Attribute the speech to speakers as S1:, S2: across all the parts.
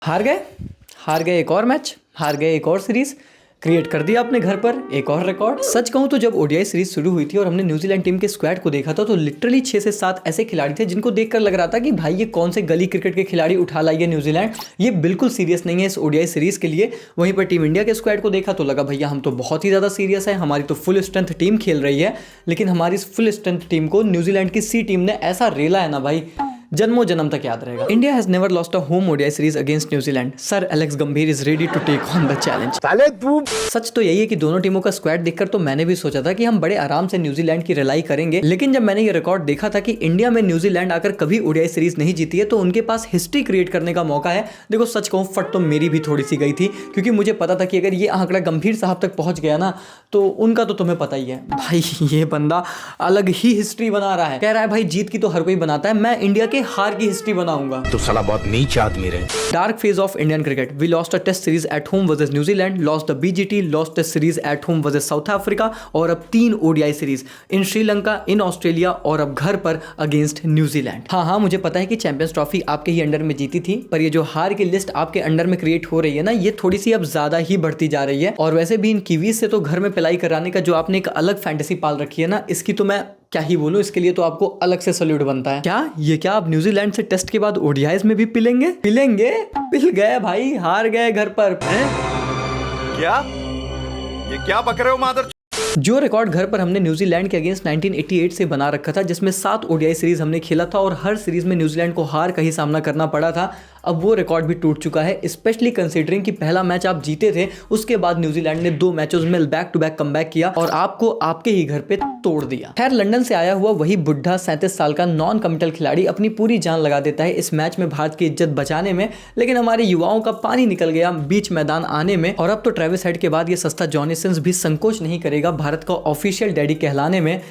S1: हार गए एक और मैच, हार गए एक और सीरीज, क्रिएट कर दिया अपने घर पर एक और रिकॉर्ड। सच कहूं तो जब ओडीआई सीरीज शुरू हुई थी और हमने न्यूजीलैंड टीम के स्क्वाड को देखा था तो लिटरली 6 से 7 ऐसे खिलाड़ी थे जिनको देखकर लग रहा था कि भाई ये कौन से गली क्रिकेट के खिलाड़ी उठा लाई है न्यूजीलैंड, ये बिल्कुल सीरियस नहीं है इस ओडीआई सीरीज के लिए। वहीं पर टीम इंडिया के स्क्वाड को देखा तो लगा भैया हम तो बहुत ही ज़्यादा सीरियस है, हमारी तो फुल स्ट्रेंथ टीम खेल रही है। लेकिन हमारी इस फुल स्ट्रेंथ टीम को न्यूजीलैंड की सी टीम ने ऐसा रेला है ना भाई, जन्मों जन्म तक याद रहेगा। India has never lost a home ODI series against New Zealand. Sir Alex Gambhir is ready to take on the challenge. सच तो यही है कि दोनों टीमों का स्क्वाड देखकर तो मैंने भी सोचा था कि हम बड़े आराम से न्यूजीलैंड की रिलाई करेंगे, लेकिन जब मैंने ये रिकॉर्ड देखा था कि इंडिया में न्यूजीलैंड आकर कभी ओडीआई सीरीज नहीं जीती है तो उनके पास हिस्ट्री क्रिएट करने का मौका है। देखो सच कहूं फट तो मेरी भी थोड़ी सी गई थी, क्योंकि मुझे पता था कि अगर ये आंकड़ा गंभीर साहब तक पहुंच गया ना तो उनका तो तुम्हें पता ही है भाई, ये बंदा अलग ही हिस्ट्री बना रहा है। कह रहा है भाई जीत की तो हर कोई बनाता है, मैं इंडिया के हार की हिस्ट्री बनाऊंगा।
S2: तो साला बहुत नीच आदमी रहे।
S1: Dark phase of Indian cricket, we lost a test series at home versus New Zealand, lost the BGT, lost test series at home versus South Africa, और अब 3 ODI series in Sri Lanka, in Australia और अब घर पर अगेंस्ट न्यूजीलैंड। हाँ, मुझे पता है कि चैंपियंस ट्रॉफी आपके ही अंडर में जीती थी, पर ये जो हार की लिस्ट आपके अंडर में क्रिएट हो रही है ना, ये थोड़ी सी अब ज्यादा ही बढ़ती जा रही है। और वैसे भी इन कीवीज से तो घर में पिलाई कराने का जो आपने एक अलग फैंटेसी पाल रखी है ना, इसकी तो मैं क्या ही बोलूं, इसके लिए तो आपको अलग से सल्यूट बनता है। क्या आप न्यूजीलैंड से टेस्ट के बाद ओडीआईज में भी पिलेंगे? पिल गए भाई, हार गए घर पर।
S2: क्या ये क्या बक रहे हो मादर?
S1: जो रिकॉर्ड घर पर हमने न्यूजीलैंड के अगेंस्ट 1988 से बना रखा था, जिसमें 7 ओडीआई सीरीज हमने खेला था और हर सीरीज में न्यूजीलैंड को हार का ही सामना करना पड़ा था, अब वो रिकॉर्ड भी टूट चुका है। स्पेशली कंसीडरिंग कि पहला मैच आप जीते थे, उसके बाद न्यूजीलैंड ने 2 मैचों में बैक टू बैक कमबैक किया और आपको आपके ही घर पे तोड़ दिया। खैर लंदन से आया हुआ वही बुढ़ा 37 साल का नॉन कमिटल खिलाड़ी अपनी पूरी जान लगा देता है इस मैच में भारत की इज्जत बचाने में, लेकिन हमारे युवाओं का पानी निकल गया बीच मैदान आने में। और अब तो ट्रेविस हेड के बाद ये सस्ता जॉनी सिंस भी संकोच नहीं करेगा भारत का ऑफिशियल डैडी कहलाने में।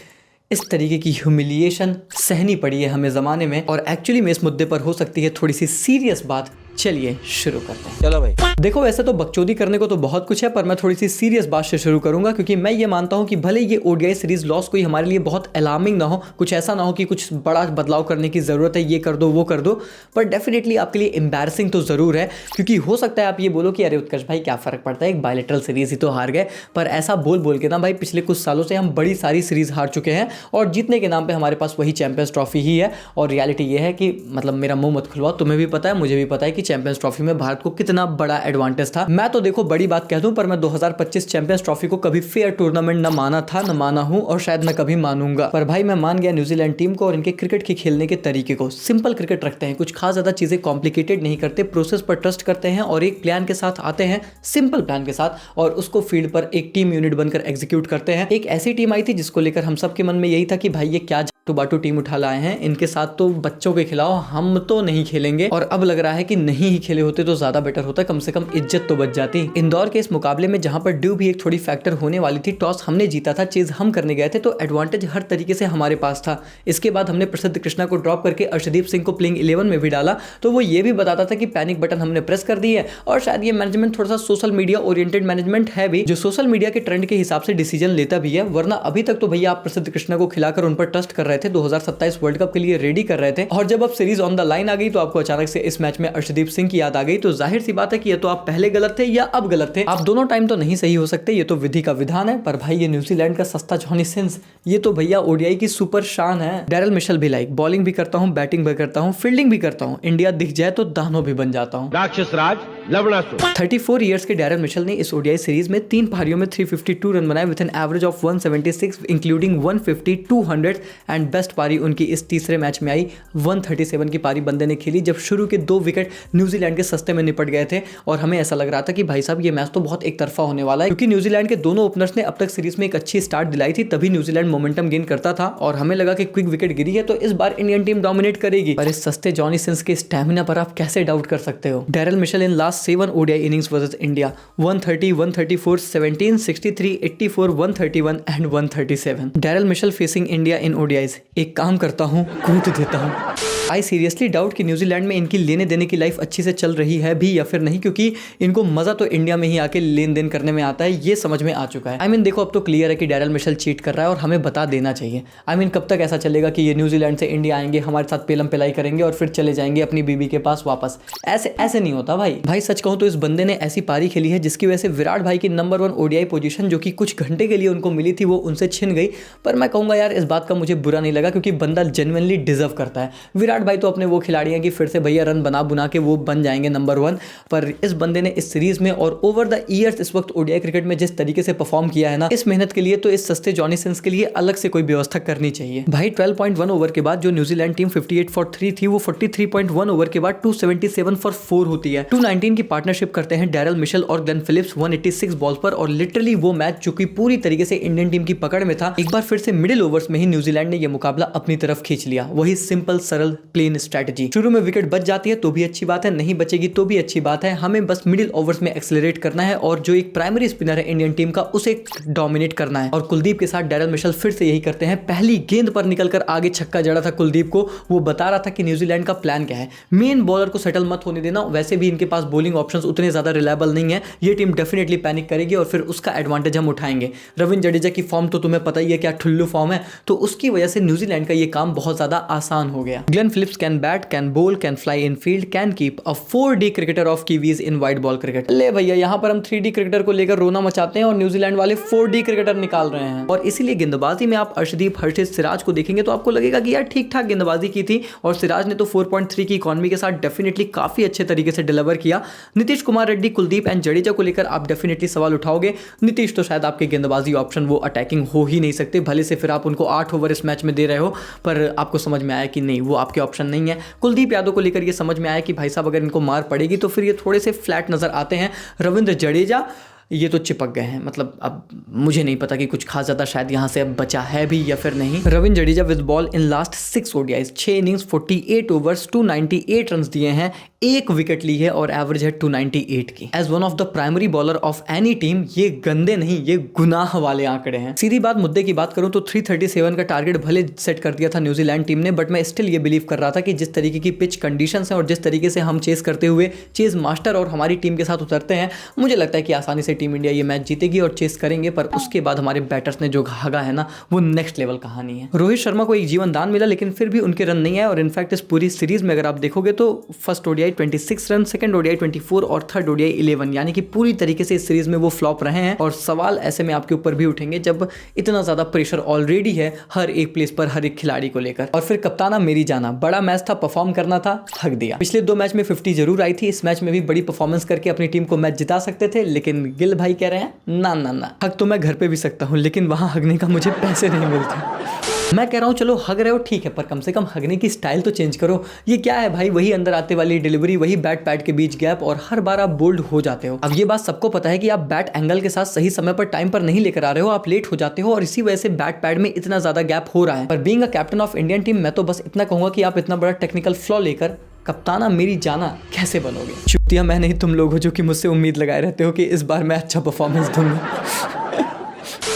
S1: इस तरीके की ह्यूमिलिएशन सहनी पड़ी है हमें ज़माने में, और एक्चुअली में इस मुद्दे पर हो सकती है थोड़ी सी सीरियस बात। चलिए शुरू करते हैं।
S2: चलो भाई।
S1: देखो वैसे तो बकचोदी करने को तो बहुत कुछ है, पर मैं थोड़ी सी सीरियस बात से शुरू करूंगा, क्योंकि मैं ये मानता हूं कि भले ये ओडीआई सीरीज लॉस कोई हमारे लिए बहुत अलार्मिंग ना हो, कुछ ऐसा ना हो कि कुछ बड़ा बदलाव करने की जरूरत है, ये कर दो वो कर दो, पर डेफिनेटली आपके लिए एम्बैरसिंग तो जरूर है। क्योंकि हो सकता है आप ये बोलो कि अरे उत्कर्ष भाई क्या फर्क पड़ता है, एक बायलैटरल सीरीज ही तो हार गए, पर ऐसा बोल के ना भाई पिछले कुछ सालों से हम बड़ी सारी सीरीज हार चुके हैं और जीतने के नाम पे हमारे पास वही चैंपियंस ट्रॉफी ही है। और रियलिटी ये है कि मतलब मेरा मुंह मत खुलवाओ, तुम्हें भी पता है मुझे भी पता है कि चैंपियंस ट्रॉफी में भारत को कितना बड़ा एडवांटेज था। मैं तो देखो बड़ी बात कह दूं, पर मैं 2025 चैंपियंस ट्रॉफी को कभी फेयर टूर्नामेंट न माना था, न माना हूं और शायद न कभी मानूंगा। पर भाई मैं मान गया न्यूजीलैंड टीम को और इनके क्रिकेट के खेलने के तरीके को। सिंपल क्रिकेट रखते हैं, कुछ खास ज्यादा चीजें कॉम्प्लिकेटेड नहीं करते, प्रोसेस पर ट्रस्ट करते हैं और एक प्लान के साथ आते हैं, सिंपल प्लान के साथ, और उसको फील्ड पर एक टीम यूनिट बनकर एग्जीक्यूट करते हैं। एक ऐसी टीम आई थी जिसको लेकर हम सबके मन में यही था कि भाई ये क्या बाटू टीम उठा लाए हैं, इनके साथ तो बच्चों के खिलाओ, हम तो नहीं खेलेंगे। और अब लग रहा है कि नहीं ही खेले होते तो ज्यादा बेटर होता, कम से कम इज्जत तो बच जाती। इंदौर के इस मुकाबले में जहां पर ड्यू भी एक थोड़ी फैक्टर होने वाली थी, टॉस हमने जीता था, चेज हम करने गए थे, तो एडवांटेज हर तरीके से हमारे पास था। इसके बाद हमने प्रसिद्ध कृष्णा को ड्रॉप करके अर्शदीप सिंह को प्लेइंग 11 में भी डाला, तो वो ये भी बताता था कि पैनिक बटन हमने प्रेस कर दी है। और शायद ये मैनेजमेंट थोड़ा सा सोशल मीडिया ओरिएंटेड मैनेजमेंट है भी, जो सोशल मीडिया के ट्रेंड के हिसाब से डिसीजन लेता भी है, वरना अभी तक तो भैया आप प्रसिद्ध कृष्णा को खिलाकर उन पर ट्रस्ट कर रहे थे, 2027 वर्ल्ड कप के लिए रेडी कर रहे थे। और जब अब सीरीज ऑन द लाइन आ गई तो आपको अचानक से इस मैच में अर्शदीप सिंह की याद आ गई, तो जाहिर सी बात है कि ये तो आप पहले गलत थे या अब गलत थे, आप दोनों टाइम तो नहीं सही हो सकते, ये तो विधि का विधान है। पर भाई ये न्यूजीलैंड का सस्ता जॉनी सिंस, ये तो भैया ओडीआई की सुपर शान है। डैरल मिशेल भी लाइक, बॉलिंग भी करता हूं, बैटिंग भी करता हूं, फील्डिंग भी करता हूं, इंडिया दिख जाए तो दानो भी बन जाता हूं।
S2: राक्षस राज लवणा
S1: 34 इयर्स के डैरल मिशेल ने इस ओडीआई सीरीज में 3 पारियों में 352 रन बनाए with an average of 176 including 150, 200 and best पारी उनकी इस तीसरे मैच में आई। 137 की पारी बंदे ने खेली जब शुरू के 2 विकेट न्यूजीलैंड के सस्ते में निपट गए थे, और हमें ऐसा लग रहा था कि भाई साहब ये मैच तो बहुत एक तरफा होने वाला है, क्योंकि न्यूजीलैंड के दोनों ओपनर्स ने अब तक सीरीज में एक अच्छी स्टार्ट दिलाई थी, तभी न्यूजीलैंड मोमेंटम गेन करता था और हमें लगा कि क्विक विकेट गिरी है तो इस बार इंडियन टीम डोमिनेट करेगी। पर इस सस्ते जॉनी सिंस के स्टैमिना पर आप कैसे डाउट कर सकते हो। Daryl Mitchell in last 7 ODI innings versus India 130, 134, 17, 63, 84, 131 and 137। Daryl Mitchell facing India in ODIs, एक काम करता हूं, कूद देता हूं। आई सीरियसली डाउट कि न्यूजीलैंड में इनकी लेने देने की लाइफ अच्छी से चल रही है भी या फिर नहीं, क्योंकि इनको मजा तो इंडिया में ही आके लेन देन करने में आता है, ये समझ में आ चुका है। आई मीन देखो अब तो क्लियर है कि डैरेल मिशेल चीट कर रहा है और हमें बता देना चाहिए। आई मीन कब तक ऐसा चलेगा कि ये न्यूजीलैंड से इंडिया आएंगे, हमारे साथ पेलम पिलाई करेंगे और फिर चले जाएंगे अपनी बीबी के पास वापस। ऐसे नहीं होता भाई सच कहूं तो इस बंदे ने ऐसी पारी खेली है जिसकी वजह से विराट भाई की नंबर 1 ओडीआई पोजीशन जो कि कुछ घंटे के लिए उनको मिली थी वो उनसे छिन गई। पर मैं कहूंगा यार इस बात का मुझे बुरा नहीं लगा, क्योंकि बंदा जेन्युइनली डिजर्व करता है। विराट भाई तो अपने वो खिलाड़ी हैं कि फिर से भैया रन बना के वो बन जाएंगे नंबर 1, पर इस बंदे ने इस सीरीज में और ओवर द ईयर्स इस वक्त ओडीआई क्रिकेट में जिस तरीके से परफॉर्म किया है ना, इस मेहनत के लिए तो इस सस्ते जॉनी सिंस के लिए अलग से कोई व्यवस्था करनी चाहिए भाई। 12.1 ओवर के बाद जो न्यूजीलैंड टीम 58 फॉर 3 थी, वो 43.1 ओवर के बाद 277 फॉर 4 होती है। 219 की पार्टनरशिप करते हैं डैरेल मिशेल और ग्लेन फिलिप्स 186 बॉल पर, और लिटरली वो मैच जो कि पूरी तरीके से इंडियन टीम की पकड़ में था, एक बार फिर से मिडिल ओवर्स में ही न्यूजीलैंड ने यह मुकाबला अपनी तरफ खींच लिया। वही सिंपल सरल प्लेन स्ट्रेटजी। शुरू में विकेट बच जाती है तो भी अच्छी बात है, नहीं बचेगी तो भी अच्छी बात है, हमें बस मिडिल ओवर्स में एक्सेलरेट करना है और जो एक प्राइमरी स्पिनर है इंडियन टीम का उसे डोमिनेट करना है। और कुलदीप के साथ डैरेल मिशेल फिर से यही करते हैं। पहली गेंद पर निकलकर आगे छक्का जड़ा था कुलदीप को, वो बता रहा था कि न्यूजीलैंड का प्लान क्या है, मेन बॉलर को सेटल मत होने देना। वैसे भी इनके पास बॉलिंग ऑप्शंस उतने ज्यादा रिलायबल नहीं है, ये टीम डेफिनेटली पैनिक करेगी और फिर उसका एडवांटेज हम उठाएंगे। रविंद्र जडेजा की फॉर्म तो तुम्हें पता ही है क्या ठुल्लू फॉर्म है, तो उसकी वजह से न्यूजीलैंड का ये काम बहुत ज्यादा आसान हो गया। Glenn Phillips can bat, can bowl, can fly in field, can keep a 4D cricketer of Kiwis in white ball cricket. ले भैया यहाँ पर हम 3D क्रिकेटर को लेकर रोना मचाते हैं और न्यूजीलैंड वाले 4D क्रिकेटर निकाल रहे हैं। और इसीलिए गेंदबाजी में आप अर्शदीप, हर्षित, सिराज को देखेंगे तो आपको लगेगा कि यार ठीक ठाक गेंदबाजी की थी, और सिराज ने तो 4.3 की इकॉनमी के साथ डेफिनेटली काफी अच्छे तरीके से डिलीवर किया। नीतीश कुमार रेड्डी, कुलदीप एंड जडेजा को लेकर आप डेफिनेटली सवाल उठाओगे। नीतीश तो शायद आपके गेंदबाजी ऑप्शन वो अटैकिंग हो ही नहीं सकते, भले से फिर आप उनको 8 ओवर इस मैच में दे रहे हो, पर आपको समझ में आया कि नहीं वो आपके ऑप्शन नहीं है। कुलदीप यादव को लेकर ये समझ में आया कि भाई साहब अगर इनको मार पड़ेगी तो फिर ये थोड़े से फ्लैट नजर आते हैं। रविंद्र जडेजा ये तो चिपक गए हैं, मतलब अब मुझे नहीं पता कि कुछ खास ज़्यादा शायद यहाँ से अब बचा है भी या फिर नहीं। Ravindra Jadeja with ball in last 6 ODIs, 6 innings, 48 overs, 298 run दिए हैं, 1 विकेट ली है और एवरेज है 298 की। As one of the primary bowler of any team ये गंदे नहीं, ये गुनाह वाले आंकड़े हैं। सीधी बात मुद्दे की बात करूं तो 337 का टारगेट भले सेट कर दिया था न्यूजीलैंड टीम ने, बट मैं स्टिल ये बिलीव कर रहा था कि जिस तरीके की पिच कंडीशंस हैं और जिस तरीके से हम चेस करते हुए चेस मास्टर और हमारी टीम के साथ उतरते हैं, मुझे लगता है कि आसानी से टीम इंडिया ये मैच जीतेगी और चेस करेंगे। पर उसके बाद हमारे बैटर्स ने जो घागा है ना, वो नेक्स्ट लेवल कहानी है। रोहित शर्मा को एक जीवन दान मिला लेकिन फिर भी उनके रन नहीं आए, और इनफैक्ट इस पूरी सीरीज में अगर आप देखोगे तो first ODI 26 run, second ODI 24 और थर्ड ओडीआई 11, यानी कि पूरी तरीके से इस सीरीज में वो फ्लॉप रहे हैं। और सवाल ऐसे में आपके ऊपर भी उठेंगे जब इतना ज्यादा प्रेशर ऑलरेडी है हर एक प्लेस पर, हर एक खिलाड़ी को लेकर। और फिर कप्ताना मेरी जाना, बड़ा मैच था, परफॉर्म करना था, हक दिया। पिछले 2 मैच में 50 जरूर आई थी, इस मैच में भी बड़ी परफॉर्मेंस करके अपनी टीम को मैच जिता सकते थे, लेकिन गिल भाई कह रहे हैं ना ना ना, हक तो मैं घर पे भी सकता हूं लेकिन वहां हगने का मुझे पैसे नहीं मिलते। मैं कह रहा हूं चलो हग रहे हो ठीक है, पर कम से कम हगने की स्टाइल तो चेंज करो। ये क्या है भाई, वही अंदर आते वाली डिलीवरी, वही बैट पैड के बीच गैप, और हर बार आप बोल्ड हो जाते हो। अब ये बात सबको पता है कि आप बैट एंगल के साथ सही समय पर टाइम पर नहीं लेकर आ रहे हो, आप लेट हो जाते हो और इसी वजह से बैट पैड में इतना ज्यादा गैप हो रहा है। पर being a captain of Indian team मैं तो बस इतना कहूंगा कि आप इतना बड़ा टेक्निकल फ्लॉ लेकर कप्ताना मेरी जाना कैसे बनोगे। शुक्रिया मैं नहीं, तुम लोग हो जो कि मुझसे उम्मीद लगाए रहते हो कि इस बार मैं अच्छा परफॉर्मेंस दूंगा।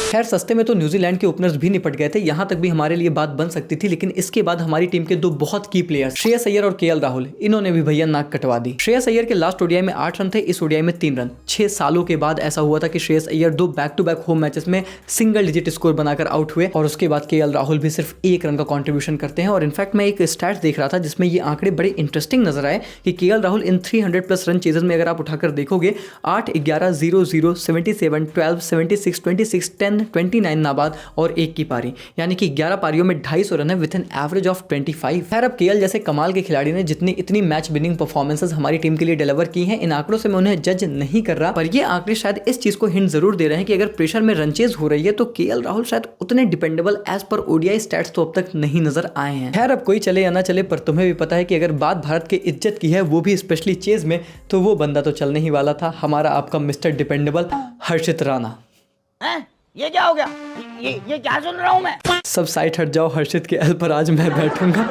S1: खैर सस्ते में तो न्यूजीलैंड के ओपनर्स भी निपट गए थे, यहां तक भी हमारे लिए बात बन सकती थी, लेकिन इसके बाद हमारी टीम के 2 बहुत की प्लेयर्स श्रेयस अय्यर और केएल राहुल, इन्होंने भी भैया नाक कटवा दी। श्रेयस अय्यर के लास्ट ओडीआई में 8 रन थे, इस ओडीआई में 3 रन। 6 सालों के बाद ऐसा हुआ था कि Shreyas Iyer 2 back to back home matches में सिंगल डिजिट स्कोर बनाकर आउट हुए, और उसके बाद केएल राहुल भी सिर्फ 1 रन का कॉन्ट्रीब्यूशन करते हैं। और इनफैक्ट मैं एक स्टैट्स देख रहा था जिसमें ये आंकड़े बड़े इंटरेस्टिंग नजर आए कि केएल राहुल इन 300+ रन चेजेस में अगर आप उठाकर देखोगे 8, 11, 0, 0, 77, 12, 76, 26, 10, 29 नाबाद और 1 की पारी, यानी कि 11 पारियों में 250 रन है विद एन एवरेज ऑफ 25। खैर अब केएल जैसे कमाल के खिलाड़ी ने इतनी मैच विनिंग परफॉर्मेंसेस हमारी टीम के लिए डिलीवर की हैं, इन आंकड़ों से मैं उन्हें जज नहीं कर रहा, पर ये आंकड़े शायद इस चीज को हिंट जरूर दे रहे हैं कि अगर प्रेशर में रन चेज हो रही है तो केएल राहुल शायद उतने डिपेंडेबल एज पर ओडीआई स्टैट्स तो अब तक नहीं नजर आए हैं। खैर अब कोई चले या ना चले, पर तुम्हें भी पता है कि अगर बात भारत के इज्जत की है, वो भी स्पेशली चेज में, तो वो बंदा तो चलने ही वाला था, हमारा आपका मिस्टर डिपेंडेबल हर्षित राणा।
S3: ये क्या हो गया? ये क्या सुन रहा हूँ मैं?
S1: सब साइड हट जाओ, हर्षित के एल पर आज मैं बैठूंगा।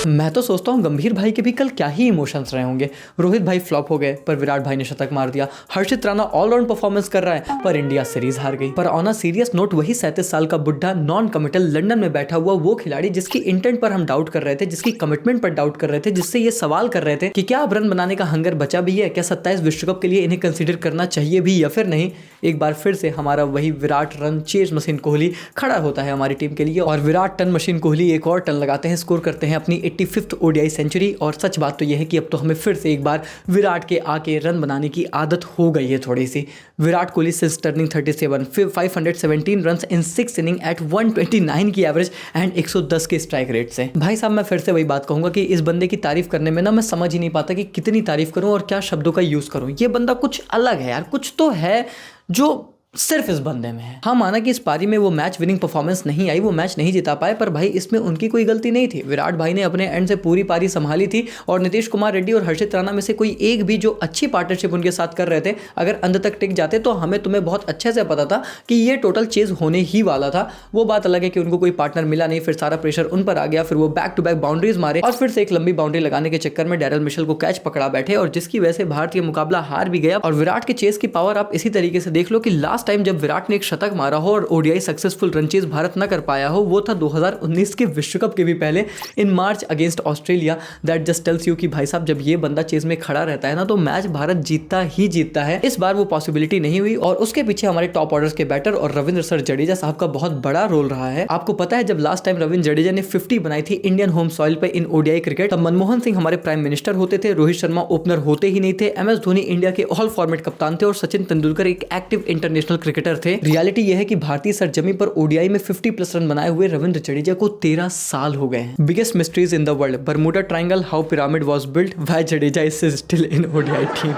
S1: मैं तो सोचता हूँ गंभीर भाई के भी कल क्या ही इमोशंस रहे होंगे। रोहित भाई फ्लॉप हो गए पर विराट भाई ने शतक मार दिया। हर्षित राणा ऑलराउंड परफॉर्मेंस कर रहा है पर इंडिया सीरीज हार गई। पर ऑन अ सीरियस नोट वही 37 साल का बुढ़ा नॉन कमिटल लंदन में बैठा हुआ वो खिलाड़ी जिसकी इंटेंट पर हम डाउट कर रहे थे, जिसकी कमिटमेंट पर डाउट कर रहे थे, जिससे ये सवाल कर रहे थे कि क्या अब रन बनाने का हंगर बचा भी है, क्या 27 विश्व कप के लिए इन्हें कंसीडर करना चाहिए भी या फिर नहीं। एक बार फिर से हमारा वही Virat run chase machine Kohli खड़ा होता है हमारी टीम के लिए और विराट टन मशीन कोहली एक और टन लगाते हैं, स्कोर करते हैं अपनी 85th ओडीआई सेंचुरी। और सच बात तो यह है कि अब तो हमें फिर से एक बार विराट के आके रन बनाने की आदत हो गई है थोड़ी सी। Virat Kohli since turning 37 517 run in 6 inning at 129 की एवरेज एंड 110 के स्ट्राइक रेट से। भाई साहब मैं फिर से वही बात कहूंगा कि इस बंदे की तारीफ करने में ना मैं समझ ही नहीं पाता कि कितनी तारीफ करूं और क्या शब्दों का यूज करूं। ये बंदा कुछ अलग है यार, कुछ तो है जो सिर्फ इस बंदे में है। हाँ माना कि इस पारी में वो मैच विनिंग परफॉर्मेंस नहीं आई, वो मैच नहीं जिता पाए, पर भाई इसमें उनकी कोई गलती नहीं थी। विराट भाई ने अपने एंड से पूरी पारी संभाली थी और नीतीश कुमार रेड्डी और हर्षित राणा में से कोई एक भी जो अच्छी पार्टनरशिप उनके साथ कर रहे थे अगर अंत तक टिक जाते तो हमें तुम्हें बहुत अच्छे से पता था कि ये टोटल चेज होने ही वाला था। वो बात अलग है कि उनको कोई पार्टनर मिला नहीं, फिर सारा प्रेशर उन पर आ गया, फिर वो बैक टू बैक बाउंड्रीज मारे और फिर से एक लंबी बाउंड्री लगाने के चक्कर में डैरल मिशेल को कैच पकड़ा बैठे और जिसकी वजह से भारतीय मुकाबला हार भी गया। और विराट के चेज की पावर आप इसी तरीके से देख लो कि लास्ट टाइम जब विराट ने शतक मारा हो और ODI successful run chase Bharat न कर पाया हो वो था 2019 के विश्व कप के भी पहले in March against Australia. That just tells you कि भाई साहब जब ये बंदा चेज में खड़ा रहता है ना तो मैच भारत जीतता ही जीतता है। इस बार वो पॉसिबिलिटी नहीं हुई और उसके पीछे हमारे टॉप ऑर्डर्स के बैटर और रविंद्र सर जडेजा साहब का बहुत बड़ा रोल रहा है। आपको पता है जब लास्ट टाइम रविंद्र जडेजा ने 50 बनाई थी इंडियन होम सॉइल पे इन ओडीआई क्रिकेट तब मनमोहन सिंह हमारे प्राइम मिनिस्टर होते थे, रोहित शर्मा ओपनर होते ही नहीं थे, एमएस धोनी इंडिया के ऑल फॉर्मेट कप्तान थे और सचिन तेंदुलकर एक एक्टिव इंटरनेशनल क्रिकेटर थे। रियलिटी यह है कि भारतीय सरजमी पर ओडीआई में 50+ रन बनाए हुए रविंद्र जडेजा को 13 साल हो गए हैं। Biggest mysteries in the world, Bermuda triangle, how pyramid was built, why Jadeja is still in ODI team.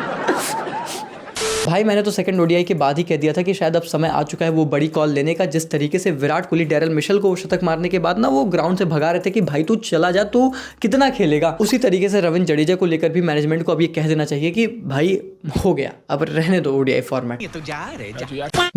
S1: भाई मैंने तो सेकंड ओडीआई के बाद ही कह दिया था कि शायद अब समय आ चुका है वो बड़ी कॉल लेने का। जिस तरीके से विराट कोहली डैरल मिशेल को शतक मारने के बाद ना वो ग्राउंड से भगा रहे थे कि भाई तू चला जा, तू कितना खेलेगा, उसी तरीके से रविंद्र जडेजा को लेकर भी मैनेजमेंट को अब ये कह देना चाहिए कि भाई हो गया, अब रहने दो ओडीआई फॉर्मेट।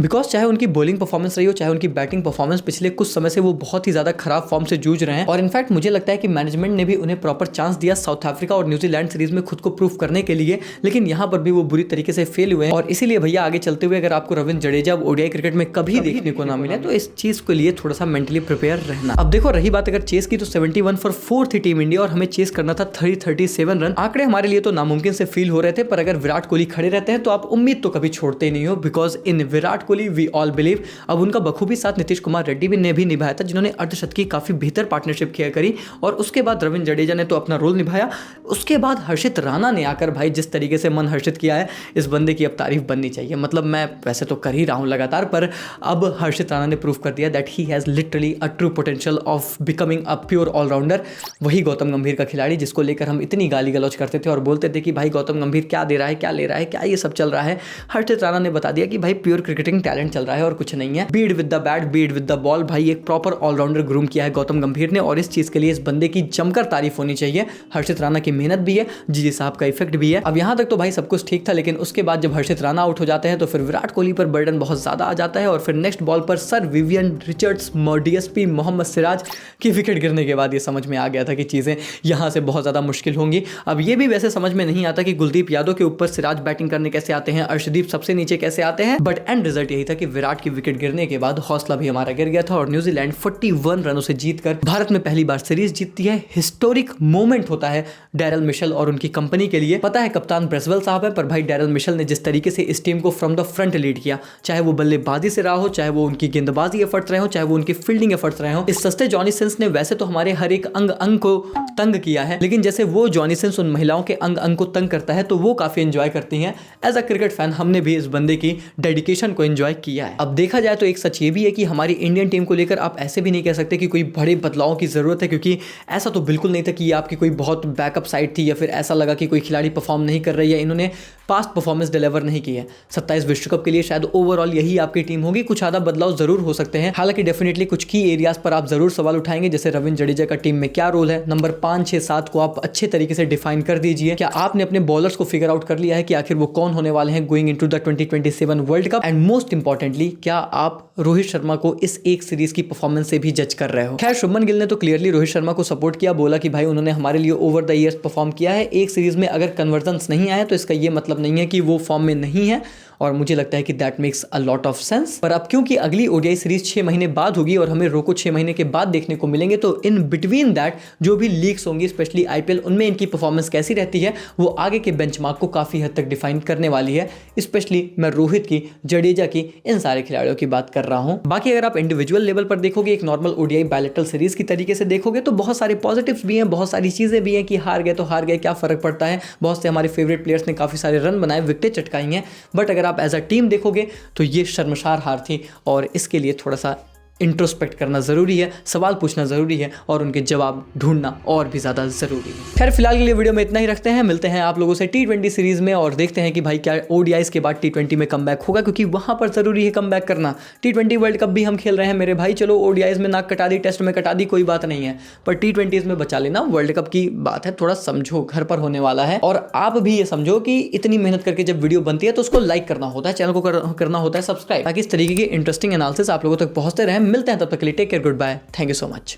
S1: बिकॉज चाहे उनकी बॉलिंग परफॉर्मेंस रही हो चाहे उनकी बैटिंग परफॉर्मेंस, पिछले कुछ समय से वो बहुत ही ज्यादा खराब फॉर्म से जूझ रहे हैं और इनफैक्ट मुझे लगता है कि मैनेजमेंट ने भी उन्हें प्रॉपर चांस दिया साउथ अफ्रीका और न्यूजीलैंड सीरीज में खुद को प्रूव करने के लिए, लेकिन यहां पर भी वो बुरी तरीके से फेल हुए हैं। और इसीलिए भैया आगे चलते हुए अगर आपको रविंद्र जडेजा ओडीआई क्रिकेट में कभी देखने को ना मिले तो इस चीज के लिए थोड़ा सा मेंटली प्रिपेयर रहना। अब देखो रही बात अगर चेस की तो 71 फॉर 4 थी टीम इंडिया और हमें चेस करना था 37 रन। आंकड़े हमारे लिए तो नामुमकिन से फील हो रहे थे, पर अगर विराट कोहली खड़े रहते हैं तो आप उम्मीद तो कभी छोड़ते ही नहीं हो, because in Virat Kohli we all believe. अब उनका बखूबी साथ नीतीश कुमार रेड्डी ने भी निभाया था जिन्होंने अर्धशतकी काफी बेहतर पार्टनरशिप किया करी और उसके बाद रविंद्र जडेजा ने तो अपना रोल निभाया। उसके बाद हर्षित राणा ने आकर भाई जिस तरीके से मन हर्षित किया है, इस बंदे की अब तारीफ बननी चाहिए। मतलब मैं वैसे तो कर ही रहा हूं लगातार, पर अब हर्षित राणा ने प्रूव कर दिया that he has literally a true potential of becoming a pure allrounder. वही गौतम गंभीर का खिलाड़ी जिसको लेकर हम इतनी गाली गलौज करते थे और बोलते थे कि भाई गौतम गंभीर क्या दे रहा है, क्या ले रहा है, क्या ये सब चल रहा है। हर्षित राणा ने बता दिया कि भाई प्योर क्रिकेटिंग टैलेंट चल रहा है और कुछ नहीं है। Beed with the bat, Beed with the ball. भाई एक प्रॉपर ऑलराउंडर ग्रूम किया है गौतम गंभीर ने और इस चीज के लिए इस बंदे की जमकर तारीफ होनी चाहिए। हर्षित राणा की मेहनत भी है, जीजी साहब का इफेक्ट भी है। अब यहां तक तो भाई सब कुछ ठीक था, लेकिन उसके बाद जब हर्षित राणा आउट हो जाते हैं तो फिर विराट कोहली पर बर्डन बहुत ज्यादा आ जाता है और फिर नेक्स्ट बॉल पर sir Vivian Richards DSP Mohammed Siraj की विकेट गिरने के बाद ये समझ में आ गया था कि चीजें यहां से बहुत ज्यादा मुश्किल होंगी। अब ये भी वैसे समझ में नहीं आता कि कुलदीप यादव के ऊपर सिराज बैटिंग करने कैसे आते हैं, अर्शदीप सबसे नीचे कैसे आते हैं, बट एंड रिजल्ट यही था कि विराट की विकेट गिरने के बाद हौसला भी हमारा गिर गया था और न्यूजीलैंड 41 रनों से जीतकर भारत में पहली बार सीरीज जीतती है। हिस्टोरिक मोमेंट होता है डैरल मिशेल और उनकी कंपनी के लिए। पता है कप्तान ब्रेसवेल साहब है, पर भाई डैरल मिशेल ने जिस तरीके से इस टीम को फ्रॉम द फ्रंट लीड किया, चाहे वो बल्लेबाजी से रहा हो, चाहे वो उनकी गेंदबाजी एफर्ट्स रहे हो, चाहे वो उनकी फील्डिंग एफर्ट्स रहे हो। इस सस्ते जॉनी सिंस ने वैसे तो हमारे हर एक अंग अंग को तंग किया है, लेकिन जैसे वो जॉनी सिंस उन महिलाओं के अंग अंग को तंग करता है तो वो काफी एंजॉय करती हैं। एज अ क्रिकेट फैन हमने भी इस बंदे की डेडिकेशन को एंजॉय किया है। अब देखा जाए तो एक सच ये भी है कि हमारी इंडियन टीम को लेकर आप ऐसे भी नहीं कह सकते कि कोई बड़े बदलाव की जरूरत है, क्योंकि ऐसा तो बिल्कुल नहीं था कि ये आपकी कोई बहुत बैकअप साइड थी या फिर ऐसा लगा कि कोई खिलाड़ी परफॉर्म नहीं कर रही है। इन्होंने पास्ट परफॉर्मेंस डिलीवर नहीं की है। 27 विश्व कप के लिए शायद ओवरऑल यही आपकी टीम होगी। कुछ आधा बदलाव जरूर हो सकते हैं, हालांकि डेफिनेटली कुछ की एरियाज पर आप जरूर सवाल उठाएंगे, जैसे रविंद्र जडेजा का टीम में क्या रोल है। नंबर 5, 6, 7 को आप अच्छे तरीके से डिफाइन कर दीजिए। क्या आपने अपने बॉलर्स को फिगर आउट कर लिया है कि आखिर वो कौन होने वाले हैं going into the 2027 world cup. And most importantly, क्या आप रोहित शर्मा को इस एक सीरीज की परफॉर्मेंस से भी जज कर रहे हो। खैर, शुभमन गिल ने तो क्लियरली रोहित शर्मा को सपोर्ट किया, बोला कि भाई उन्होंने हमारे लिए ओवर द ईयर्स परफॉर्म किया है। एक सीरीज में अगर कन्वर्जन्स नहीं आए तो इसका ये मतलब नहीं है कि वो फॉर्म में नहीं है, और मुझे लगता है कि that makes a lot of sense. पर अब क्योंकि अगली ओडीआई सीरीज 6 महीने बाद होगी और हमें रोको 6 महीने के बाद देखने को मिलेंगे, तो इन बिटवीन दैट जो भी लीग्स होंगी, स्पेशली आईपीएल, उनमें इनकी परफॉर्मेंस कैसी रहती है वो आगे के बेंचमार्क को काफी हद तक डिफाइन करने वाली है। स्पेशली मैं रोहित की, जडेजा की, इन सारे खिलाड़ियों की बात कर रहा हूं। बाकी अगर आप इंडिविजुअल लेवल पर देखोगे, एक नॉर्मल ओडीआई बायलैटरल सीरीज की तरीके से देखोगे, तो बहुत सारे पॉजिटिव्स भी हैं, बहुत सारी चीजें भी हैं कि हार गए तो हार गए, क्या फर्क पड़ता है। बहुत से हमारे फेवरेट प्लेयर्स ने काफी सारे रन बनाए, विकेटें चटकाई हैं, बट अगर आप एज अ टीम देखोगे तो ये शर्मसार हार थी, और इसके लिए थोड़ा सा इंट्रोस्पेक्ट करना जरूरी है, सवाल पूछना जरूरी है, और उनके जवाब ढूंढना और भी ज्यादा जरूरी है। खैर, फिलहाल के लिए वीडियो में इतना ही रखते हैं। मिलते हैं आप लोगों से T20 सीरीज में, और देखते हैं कि भाई क्या ओडीआईस के बाद T20 में कमबैक होगा, क्योंकि वहां पर जरूरी है कमबैक करना। T20 वर्ल्ड कप भी हम खेल रहे हैं मेरे भाई, चलो ओडीआईस में नाक कटा दी, टेस्ट में कटा दी, कोई बात नहीं है, पर T20 में बचा लेना। वर्ल्ड कप की बात है, थोड़ा समझो, घर पर होने वाला है। और आप भी ये समझो कि इतनी मेहनत करके जब वीडियो बनती है तो उसको लाइक करना होता है, चैनल को करना होता है सब्सक्राइब, ताकि इस तरीके की इंटरेस्टिंग एनालिसिस आप लोगों तक पहुंचते रहे। मिलते हैं तब तक के लिए, take care, good bye, thank you so much.